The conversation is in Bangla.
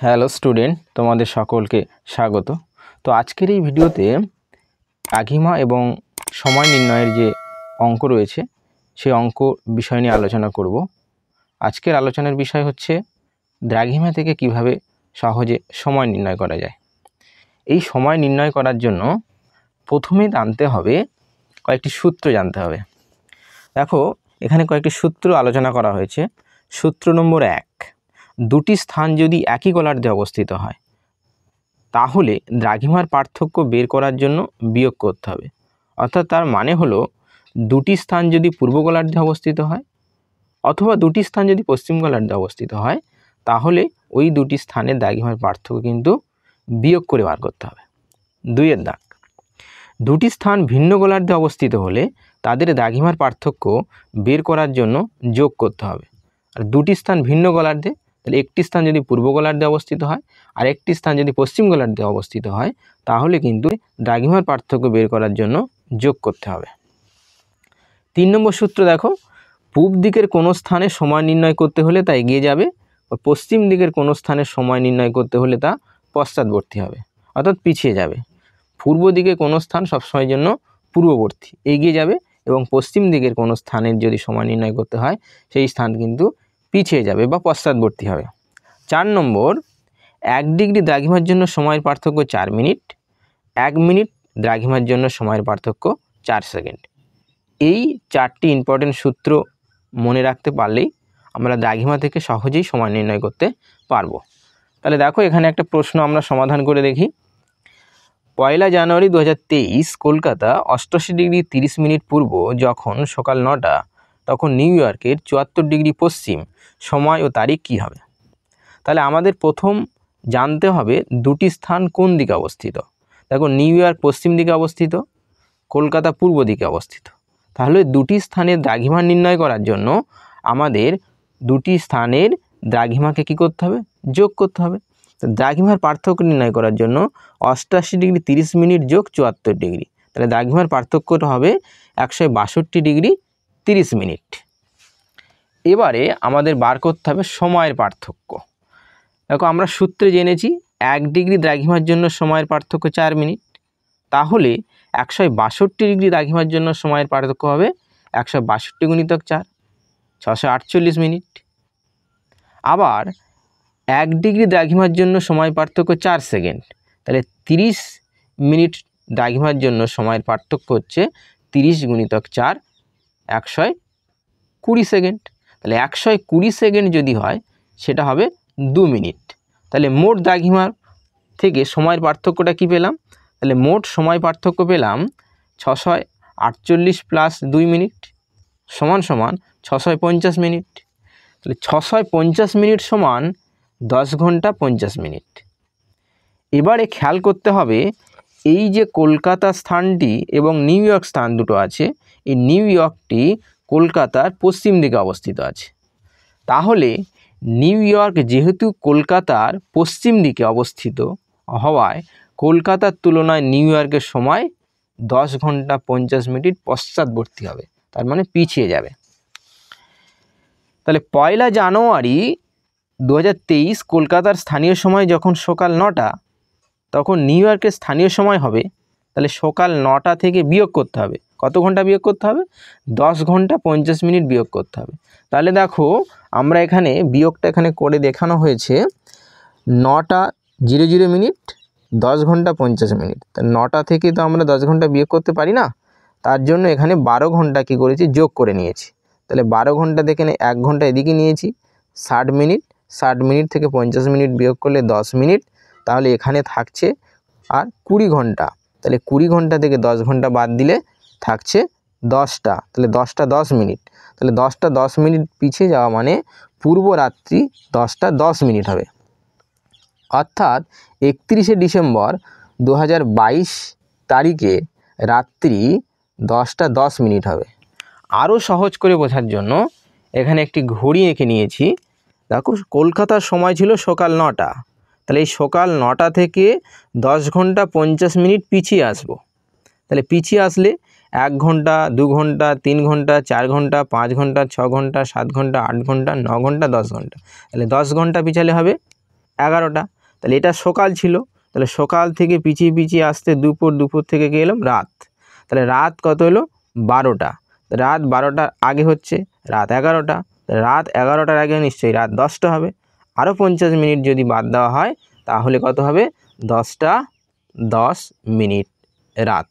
হ্যালো স্টুডেন্ট, তোমাদের সকলকে স্বাগত। তো আজকের এই ভিডিওতে দ্রাঘিমা এবং সময় নির্ণয়ের যে অঙ্ক রয়েছে সেই অঙ্ক বিষয় নিয়ে আলোচনা করব। আজকের আলোচনার বিষয় হচ্ছে দ্রাঘিমা থেকে কিভাবে সহজে সময় নির্ণয় করা যায়। এই সময় নির্ণয় করার জন্য প্রথমে জানতে হবে কয়েকটি সূত্র জানতে হবে। দেখো, এখানে কয়েকটি সূত্র আলোচনা করা হয়েছে। সূত্র নম্বর 1, দুটি স্থান যদি একই গোলার্ধে অবস্থিত হয় তাহলে দ্রাঘিমার পার্থক্য বের করার জন্য বিয়োগ করতে হবে। অর্থাৎ তার মানে হলো দুটি স্থান যদি পূর্ব গোলার্ধে অবস্থিত হয় অথবা দুটি স্থান যদি পশ্চিম গোলার্ধে অবস্থিত হয় তাহলে ওই দুটি স্থানের দ্রাঘিমার পার্থক্য কিন্তু বিয়োগ করে বার করতে হবে। 2 দাগ, দুটি স্থান ভিন্ন গোলার্ধে অবস্থিত হলে তাদের দ্রাঘিমার পার্থক্য বের করার জন্য যোগ করতে হবে। আর দুটি স্থান ভিন্ন গোলার্ধে, তাহলে একটি স্থান যদি পূর্ব গোলার্ধে অবস্থিত হয় আর একটি স্থান যদি পশ্চিম গোলার্ধে অবস্থিত হয় তাহলে কিন্তু দ্রাঘিমার পার্থক্য বের করার জন্য যোগ করতে হবে। 3 নম্বর সূত্র দেখো, পূব দিকের কোনো স্থানে সময় নির্ণয় করতে হলে তা এগিয়ে যাবে, পশ্চিম দিকের কোনো স্থানে সময় নির্ণয় করতে হলে তা পশ্চাৎবর্তী হবে, অর্থাৎ পিছিয়ে যাবে। পূর্ব দিকে কোনো স্থান সবসময়ের জন্য পূর্ববর্তী এগিয়ে যাবে এবং পশ্চিম দিকের কোনো স্থানের যদি সময় নির্ণয় করতে হয় সেই স্থান কিন্তু পিছিয়ে যাবে বা পশ্চাৎবর্তী হবে। 4 নম্বর, 1 ডিগ্রি দ্রাঘিমার জন্য সময়ের পার্থক্য 4 মিনিট, 1 মিনিট দ্রাঘিমার জন্য সময়ের পার্থক্য 4 সেকেন্ড। এই 4টি ইম্পর্টেন্ট সূত্র মনে রাখতে পারলেই আমরা দ্রাঘিমা থেকে সহজেই সময় নির্ণয় করতে পারবো। তাহলে দেখো, এখানে একটা প্রশ্ন আমরা সমাধান করে দেখি। 1 জানুয়ারি 2023 কলকাতা 88 ডিগ্রি 30 মিনিট পূর্ব যখন সকাল 9টা, তখন নিউ ইয়র্কের 74 ডিগ্রি পশ্চিম সময় ও তারিখ কী হবে? তাহলে আমাদের প্রথম জানতে হবে দুটি স্থান কোন দিকে অবস্থিত। দেখো, নিউ ইয়র্ক পশ্চিম দিকে অবস্থিত, কলকাতা পূর্ব দিকে অবস্থিত। তাহলে দুটি স্থানের দ্রাঘিমা নির্ণয় করার জন্য আমাদের দুটি স্থানের দ্রাঘিমাকে কী করতে হবে? যোগ করতে হবে। তো দ্রাঘিমার পার্থক্য নির্ণয় করার জন্য 88 ডিগ্রি 30 মিনিট যোগ 74 ডিগ্রি, তাহলে দ্রাঘিমার পার্থক্যটা হবে 162 ডিগ্রি 30 মিনিট। এবারে আমাদের বার করতে হবে সময়ের পার্থক্য। দেখো, আমরা সূত্রে জেনেছি 1 ডিগ্রি দ্রাঘিমার জন্য সময়ের পার্থক্য 4 মিনিট, তাহলে 162 ডিগ্রি দ্রাঘিমার জন্য সময়ের পার্থক্য হবে 162 গুণিতক 4, 648 মিনিট। আবার 1 ডিগ্রি দ্রাঘিমার জন্য সময় পার্থক্য 4 সেকেন্ড, তাহলে 30 মিনিট দ্রাঘিমার জন্য সময়ের পার্থক্য হচ্ছে 30 গুণিতক 4, 120 সেকেন্ড। তাহলে 120 সেকেন্ড যদি হয় সেটা হবে 2 মিনিট। তাহলে মোট দ্রাঘিমার থেকে সময়ের পার্থক্যটা কি পেলাম? তাহলে মোট সময় পার্থক্য পেলাম 648 প্লাস 2 মিনিট সমান 650 মিনিট। তাহলে 650 মিনিট সমান 10 ঘন্টা 50 মিনিট। এবারে খেয়াল করতে হবে, এই যে কলকাতা স্থানটি এবং নিউ ইয়র্ক স্থান দুটো আছে, এই নিউ ইয়র্কটি কলকাতার পশ্চিম দিকে অবস্থিত আছে। তাহলে নিউ ইয়র্ক যেহেতু কলকাতার পশ্চিম দিকে অবস্থিত হওয়ায় কলকাতার তুলনায় নিউ ইয়র্কের সময় 10 ঘন্টা 50 মিনিট পশ্চাৎবর্তী হবে, তার মানে পিছিয়ে যাবে। তাহলে 1 জানুয়ারি 2023 কলকাতার স্থানীয় সময় যখন সকাল 9টা, তখন নিউ ইয়র্কের স্থানীয় সময় হবে, তাহলে সকাল 9টা থেকে বিয়োগ করতে হবে। কত ঘন্টা বিয়োগ করতে হবে? 10 ঘন্টা 50 মিনিট বিয়োগ করতে হবে। তাহলে দেখো, আমরা এখানে বিয়োগটা এখানে করে দেখানো হয়েছে 9টা 00 মিনিট 10 ঘন্টা 50 মিনিট। তা 9টা থেকে তো আমরা 10 ঘন্টা বিয়োগ করতে পারি না, তার জন্য এখানে 12 ঘন্টা কী করেছি? যোগ করে নিয়েছি। তাহলে 12 ঘন্টা থেকে 1 ঘন্টা এদিকে নিয়েছি, 60 মিনিট। 60 মিনিট থেকে 50 মিনিট বিয়োগ করলে 10 মিনিট, তাহলে এখানে থাকছে আর 20 ঘন্টা। তাহলে 20 ঘন্টা থেকে 10 ঘন্টা বাদ দিলে থাকছে 10টা, তাহলে 10টা 10 মিনিট। তাহলে 10টা 10 মিনিট পিছিয়ে যাওয়া মানে পূর্ব রাত্রি 10টা 10 মিনিট হবে। অর্থাৎ 31শে ডিসেম্বর 2022 তারিখে রাত্রি 10টা 10 মিনিট হবে। আরও সহজ করে বোঝার জন্য এখানে একটি ঘড়ি এঁকে নিয়েছি। দেখো, কলকাতার সময় ছিল সকাল 9টা, তাহলে এই সকাল 9টা থেকে 10 ঘন্টা 50 মিনিট পিছিয়ে আসবো। তাহলে পিছিয়ে আসলে 1 ঘন্টা 2 ঘন্টা 3 ঘন্টা 4 ঘন্টা 5 ঘন্টা 6 ঘন্টা 7 ঘন্টা 8 ঘন্টা 9 ঘন্টা 10 ঘন্টা, তাহলে 10 ঘন্টা পিছালে হবে 11টা। তাহলে এটা সকাল ছিল, তাহলে সকাল থেকে পিছিয়ে পিছিয়ে আসতে দুপুর, দুপুর থেকে কি এলাম রাত। তাহলে রাত কত হলো 12টা। রাত 12টার আগে হচ্ছে রাত 11টা। রাত 11টার আগে নিশ্চয়ই রাত 10টা হবে। আরও 50 মিনিট যদি বাদ দেওয়া হয় তাহলে কত হবে 10টা 10 মিনিট রাত।